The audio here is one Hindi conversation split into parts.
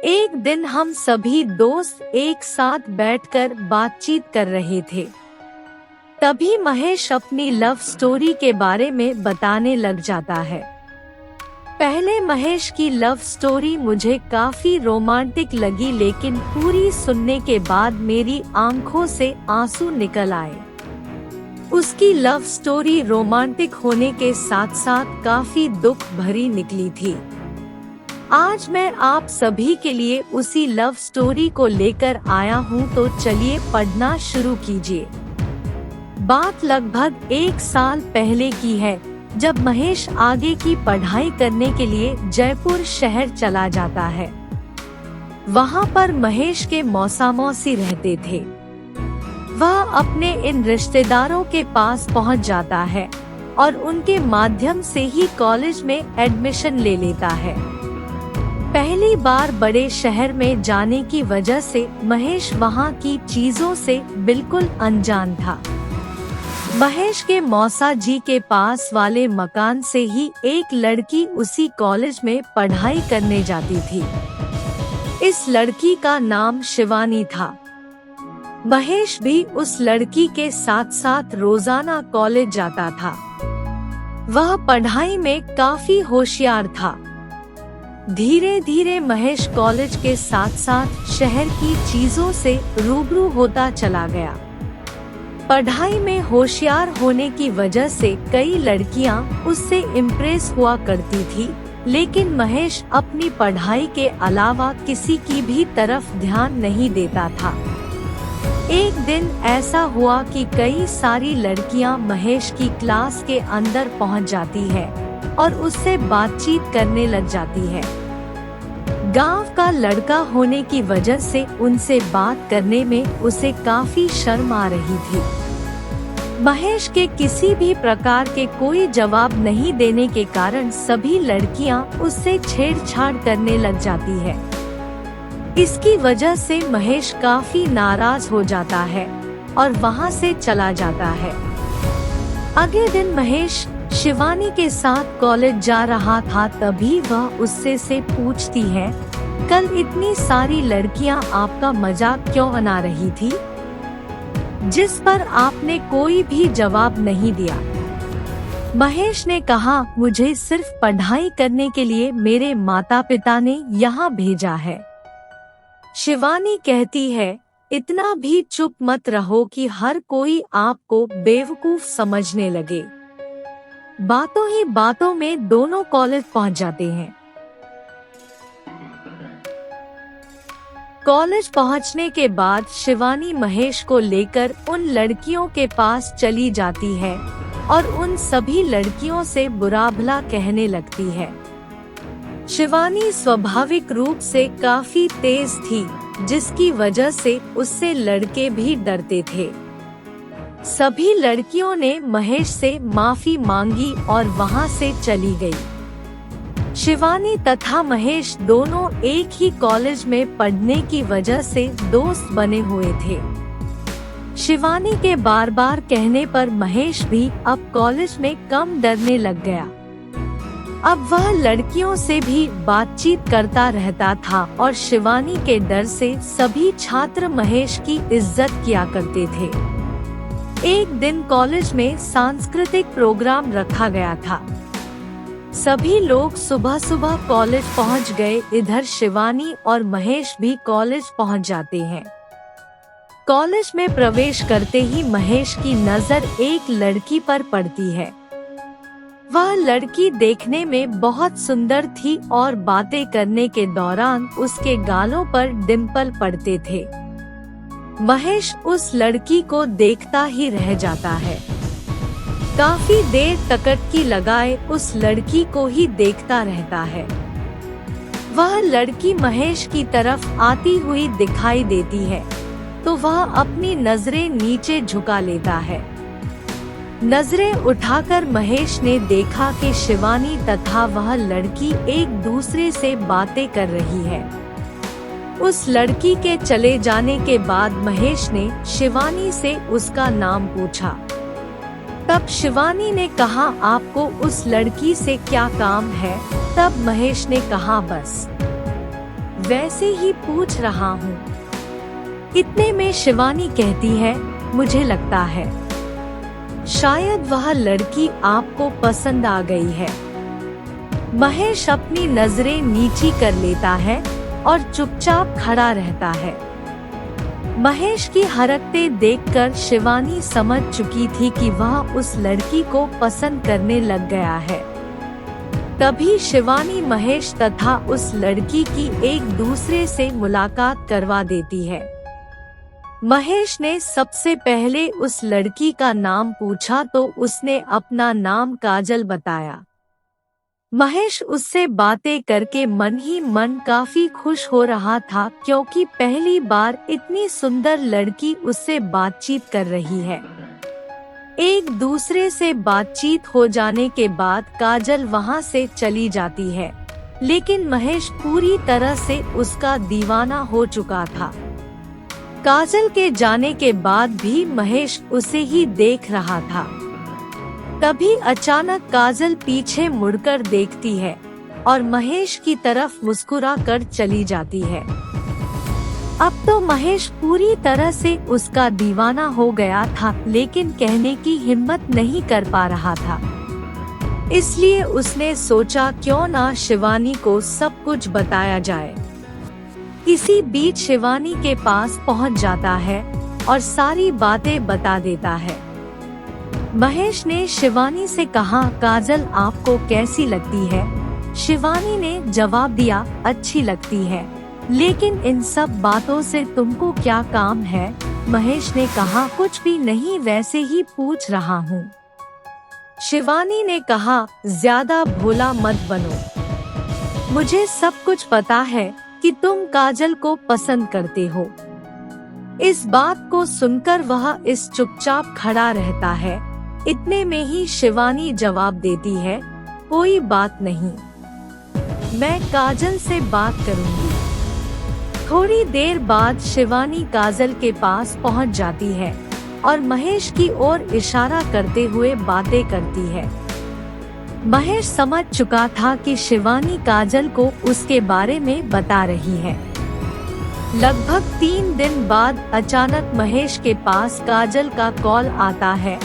एक दिन हम सभी दोस्त एक साथ बैठकर बातचीत कर रहे थे। तभी महेश अपनी लव स्टोरी के बारे में बताने लग जाता है। पहले महेश की लव स्टोरी मुझे काफी रोमांटिक लगी, लेकिन पूरी सुनने के बाद मेरी आंखों से आंसू निकल आए। उसकी लव स्टोरी रोमांटिक होने के साथ साथ काफी दुख भरी निकली थी। आज मैं आप सभी के लिए उसी लव स्टोरी को लेकर आया हूँ, तो चलिए पढ़ना शुरू कीजिए। बात लगभग 1 साल पहले की है, जब महेश आगे की पढ़ाई करने के लिए जयपुर शहर चला जाता है। वहाँ पर महेश के मौसा मौसी रहते थे। वह अपने इन रिश्तेदारों के पास पहुँच जाता है और उनके माध्यम से ही कॉलेज में एडमिशन ले लेता है। पहली बार बड़े शहर में जाने की वजह से महेश वहाँ की चीजों से बिल्कुल अनजान था। महेश के मौसा जी के पास वाले मकान से ही एक लड़की उसी कॉलेज में पढ़ाई करने जाती थी। इस लड़की का नाम शिवानी था। महेश भी उस लड़की के साथ साथ रोजाना कॉलेज जाता था। वह पढ़ाई में काफी होशियार था। धीरे धीरे महेश कॉलेज के साथ साथ शहर की चीजों से रूबरू होता चला गया। पढ़ाई में होशियार होने की वजह से कई लड़कियां उससे इम्प्रेस हुआ करती थी, लेकिन महेश अपनी पढ़ाई के अलावा किसी की भी तरफ ध्यान नहीं देता था। एक दिन ऐसा हुआ कि कई सारी लड़कियां महेश की क्लास के अंदर पहुंच जाती है और उससे बातचीत करने लग जाती है। गांव का लड़का होने की वजह से उनसे बात करने में उसे काफी शर्म आ रही थी। महेश के किसी भी प्रकार के कोई जवाब नहीं देने के कारण सभी लड़कियां उससे छेड़छाड़ करने लग जाती है। इसकी वजह से महेश काफी नाराज हो जाता है और वहां से चला जाता है। अगले दिन महेश शिवानी के साथ कॉलेज जा रहा था, तभी वह उससे से पूछती है, कल इतनी सारी लड़कियां आपका मजाक क्यों बना रही थी? जिस पर आपने कोई भी जवाब नहीं दिया। महेश ने कहा, मुझे सिर्फ पढ़ाई करने के लिए मेरे माता पिता ने यहाँ भेजा है। शिवानी कहती है, इतना भी चुप मत रहो कि हर कोई आपको बेवकूफ समझने लगे। बातों ही बातों में दोनों कॉलेज पहुंच जाते हैं। कॉलेज पहुंचने के बाद शिवानी महेश को लेकर उन लड़कियों के पास चली जाती है और उन सभी लड़कियों से बुरा भला कहने लगती है। शिवानी स्वाभाविक रूप से काफी तेज थी, जिसकी वजह से उससे लड़के भी डरते थे। सभी लड़कियों ने महेश से माफी मांगी और वहां से चली गई। शिवानी तथा महेश दोनों एक ही कॉलेज में पढ़ने की वजह से दोस्त बने हुए थे। शिवानी के बार बार कहने पर महेश भी अब कॉलेज में कम डरने लग गया। अब वह लड़कियों से भी बातचीत करता रहता था और शिवानी के डर से सभी छात्र महेश की इज्जत किया करते थे। एक दिन कॉलेज में सांस्कृतिक प्रोग्राम रखा गया था। सभी लोग सुबह सुबह कॉलेज पहुंच गए। इधर शिवानी और महेश भी कॉलेज पहुंच जाते हैं। कॉलेज में प्रवेश करते ही महेश की नजर एक लड़की पर पड़ती है। वह लड़की देखने में बहुत सुंदर थी और बातें करने के दौरान उसके गालों पर डिम्पल पड़ते थे। महेश उस लड़की को देखता ही रह जाता है। काफी देर टकटकी लगाए उस लड़की को ही देखता रहता है। वह लड़की महेश की तरफ आती हुई दिखाई देती है, तो वह अपनी नजरें नीचे झुका लेता है। नजरें उठाकर महेश ने देखा कि शिवानी तथा वह लड़की एक दूसरे से बातें कर रही है। उस लड़की के चले जाने के बाद महेश ने शिवानी से उसका नाम पूछा। तब शिवानी ने कहा, आपको उस लड़की से क्या काम है? तब महेश ने कहा, बस वैसे ही पूछ रहा हूँ। इतने में शिवानी कहती है, मुझे लगता है शायद वह लड़की आपको पसंद आ गई है। महेश अपनी नजरें नीची कर लेता है और चुपचाप खड़ा रहता है। महेश की हरकतें देखकर शिवानी समझ चुकी थी कि वह उस लड़की को पसंद करने लग गया है। तभी शिवानी महेश तथा उस लड़की की एक दूसरे से मुलाकात करवा देती है। महेश ने सबसे पहले उस लड़की का नाम पूछा तो उसने अपना नाम काजल बताया। महेश उससे बातें करके मन ही मन काफी खुश हो रहा था, क्योंकि पहली बार इतनी सुंदर लड़की उससे बातचीत कर रही है। एक दूसरे से बातचीत हो जाने के बाद काजल वहां से चली जाती है, लेकिन महेश पूरी तरह से उसका दीवाना हो चुका था। काजल के जाने के बाद भी महेश उसे ही देख रहा था। तभी अचानक काजल पीछे मुड़कर देखती है और महेश की तरफ मुस्कुरा कर चली जाती है। अब तो महेश पूरी तरह से उसका दीवाना हो गया था, लेकिन कहने की हिम्मत नहीं कर पा रहा था। इसलिए उसने सोचा क्यों ना शिवानी को सब कुछ बताया जाए। इसी बीच शिवानी के पास पहुंच जाता है और सारी बातें बता देता है। महेश ने शिवानी से कहा, काजल आपको कैसी लगती है? शिवानी ने जवाब दिया, अच्छी लगती है, लेकिन इन सब बातों से तुमको क्या काम है? महेश ने कहा, कुछ भी नहीं, वैसे ही पूछ रहा हूँ। शिवानी ने कहा, ज्यादा भोला मत बनो, मुझे सब कुछ पता है कि तुम काजल को पसंद करते हो। इस बात को सुनकर वह इस चुपचाप खड़ा रहता है। इतने में ही शिवानी जवाब देती है, कोई बात नहीं, मैं काजल से बात करूंगी। थोड़ी देर बाद शिवानी काजल के पास पहुंच जाती है और महेश की ओर इशारा करते हुए बातें करती है। महेश समझ चुका था कि शिवानी काजल को उसके बारे में बता रही है। लगभग 3 दिन बाद अचानक महेश के पास काजल का कॉल आता है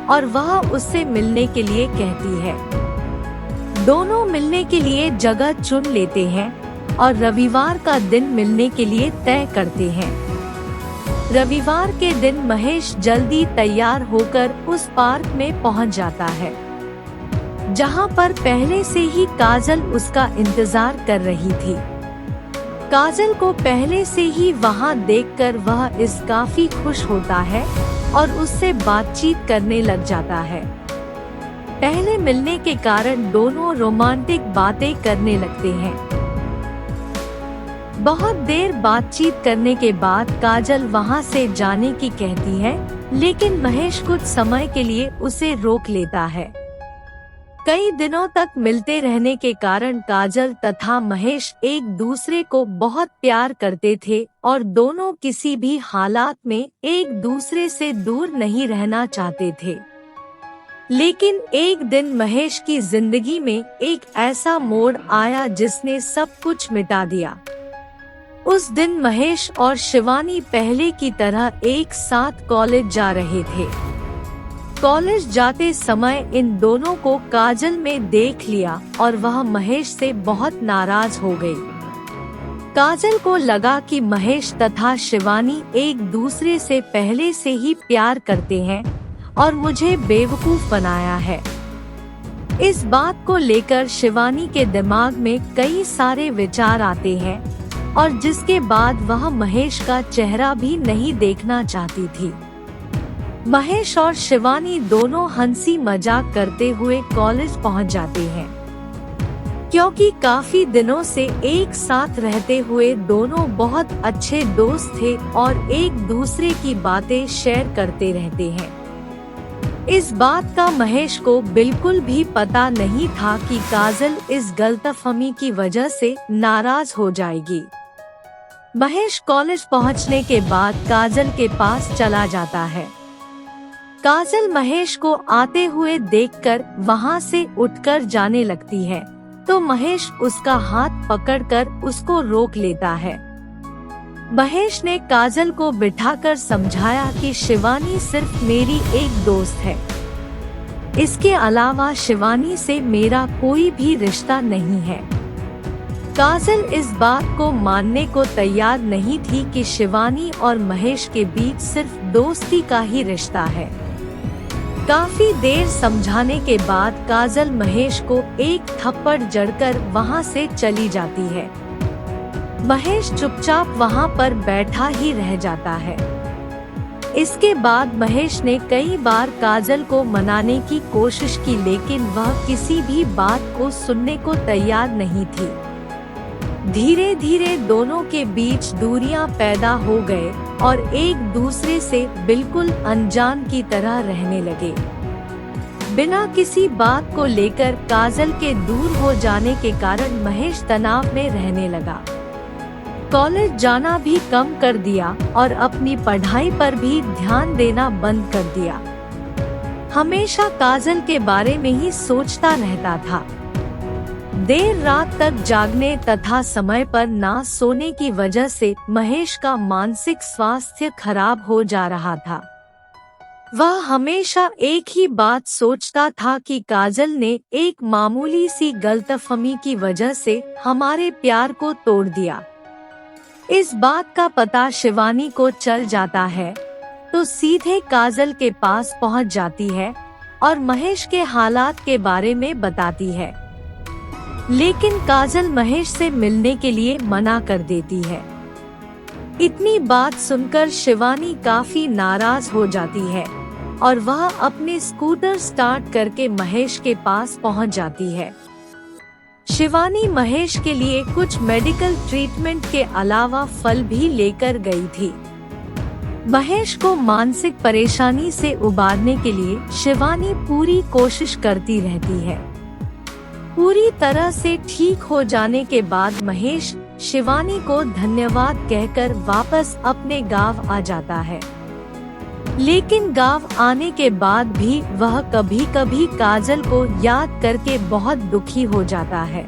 और वह उससे मिलने के लिए कहती है। दोनों मिलने के लिए जगह चुन लेते हैं और रविवार का दिन मिलने के लिए तय करते हैं। रविवार के दिन महेश जल्दी तैयार होकर उस पार्क में पहुंच जाता है, जहां पर पहले से ही काजल उसका इंतजार कर रही थी। काजल को पहले से ही वहां देखकर वह इस काफी खुश होता है और उससे बातचीत करने लग जाता है। पहले मिलने के कारण दोनों रोमांटिक बातें करने लगते हैं। बहुत देर बातचीत करने के बाद काजल वहां से जाने की कहती है, लेकिन महेश कुछ समय के लिए उसे रोक लेता है। कई दिनों तक मिलते रहने के कारण काजल तथा महेश एक दूसरे को बहुत प्यार करते थे और दोनों किसी भी हालात में एक दूसरे से दूर नहीं रहना चाहते थे। लेकिन एक दिन महेश की जिंदगी में एक ऐसा मोड़ आया जिसने सब कुछ मिटा दिया। उस दिन महेश और शिवानी पहले की तरह एक साथ कॉलेज जा रहे थे। कॉलेज जाते समय इन दोनों को काजल में देख लिया और वह महेश से बहुत नाराज हो गई। काजल को लगा कि महेश तथा शिवानी एक दूसरे से पहले से ही प्यार करते हैं और मुझे बेवकूफ बनाया है। इस बात को लेकर शिवानी के दिमाग में कई सारे विचार आते हैं और जिसके बाद वह महेश का चेहरा भी नहीं देखना चाहती थी। महेश और शिवानी दोनों हंसी मजाक करते हुए कॉलेज पहुंच जाते हैं। क्योंकि काफी दिनों से एक साथ रहते हुए दोनों बहुत अच्छे दोस्त थे और एक दूसरे की बातें शेयर करते रहते हैं। इस बात का महेश को बिल्कुल भी पता नहीं था कि काजल इस गलतफहमी की वजह से नाराज हो जाएगी। महेश कॉलेज पहुंचने के बाद काजल के पास चला जाता है। काजल महेश को आते हुए देखकर वहां से उठकर जाने लगती है, तो महेश उसका हाथ पकड़कर उसको रोक लेता है। महेश ने काजल को बिठाकर समझाया कि शिवानी सिर्फ मेरी एक दोस्त है, इसके अलावा शिवानी से मेरा कोई भी रिश्ता नहीं है। काजल इस बात को मानने को तैयार नहीं थी कि शिवानी और महेश के बीच सिर्फ दोस्ती का ही रिश्ता है। काफी देर समझाने के बाद काजल महेश को एक थप्पड़ जड़कर वहां से चली जाती है। महेश चुपचाप वहां पर बैठा ही रह जाता है। इसके बाद महेश ने कई बार काजल को मनाने की कोशिश की, लेकिन वह किसी भी बात को सुनने को तैयार नहीं थी। धीरे धीरे दोनों के बीच दूरियां पैदा हो गए और एक दूसरे से बिल्कुल अनजान की तरह रहने लगे। बिना किसी बात को लेकर काजल के दूर हो जाने के कारण महेश तनाव में रहने लगा। कॉलेज जाना भी कम कर दिया और अपनी पढ़ाई पर भी ध्यान देना बंद कर दिया। हमेशा काजल के बारे में ही सोचता रहता था। देर रात तक जागने तथा समय पर ना सोने की वजह से महेश का मानसिक स्वास्थ्य खराब हो जा रहा था। वह हमेशा एक ही बात सोचता था कि काजल ने एक मामूली सी गलतफहमी की वजह से हमारे प्यार को तोड़ दिया। इस बात का पता शिवानी को चल जाता है तो सीधे काजल के पास पहुंच जाती है और महेश के हालात के बारे में बताती है, लेकिन काजल महेश से मिलने के लिए मना कर देती है। इतनी बात सुनकर शिवानी काफी नाराज हो जाती है और वह अपने स्कूटर स्टार्ट करके महेश के पास पहुंच जाती है। शिवानी महेश के लिए कुछ मेडिकल ट्रीटमेंट के अलावा फल भी लेकर गई थी। महेश को मानसिक परेशानी से उबारने के लिए शिवानी पूरी कोशिश करती रहती है। पूरी तरह से ठीक हो जाने के बाद महेश शिवानी को धन्यवाद कहकर वापस अपने गांव आ जाता है। लेकिन गांव आने के बाद भी वह कभी कभी काजल को याद करके बहुत दुखी हो जाता है,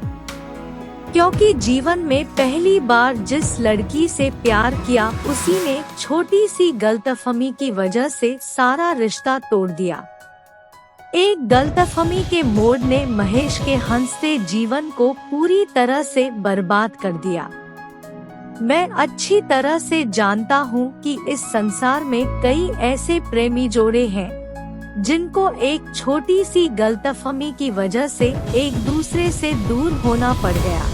क्योंकि जीवन में पहली बार जिस लड़की से प्यार किया उसी ने छोटी सी गलतफहमी की वजह से सारा रिश्ता तोड़ दिया। एक गलतफहमी के मोड़ ने महेश के हंसते जीवन को पूरी तरह से बर्बाद कर दिया। मैं अच्छी तरह से जानता हूँ कि इस संसार में कई ऐसे प्रेमी जोड़े हैं जिनको एक छोटी सी गलतफहमी की वजह से एक दूसरे से दूर होना पड़ गया।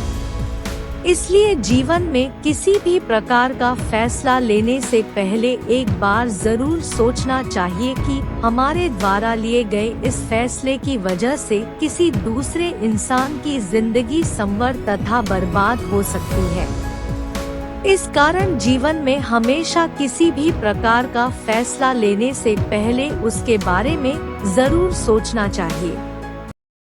इसलिए जीवन में किसी भी प्रकार का फैसला लेने से पहले एक बार जरूर सोचना चाहिए कि हमारे द्वारा लिए गए इस फैसले की वजह से किसी दूसरे इंसान की जिंदगी संवर तथा बर्बाद हो सकती है। इस कारण जीवन में हमेशा किसी भी प्रकार का फैसला लेने से पहले उसके बारे में जरूर सोचना चाहिए।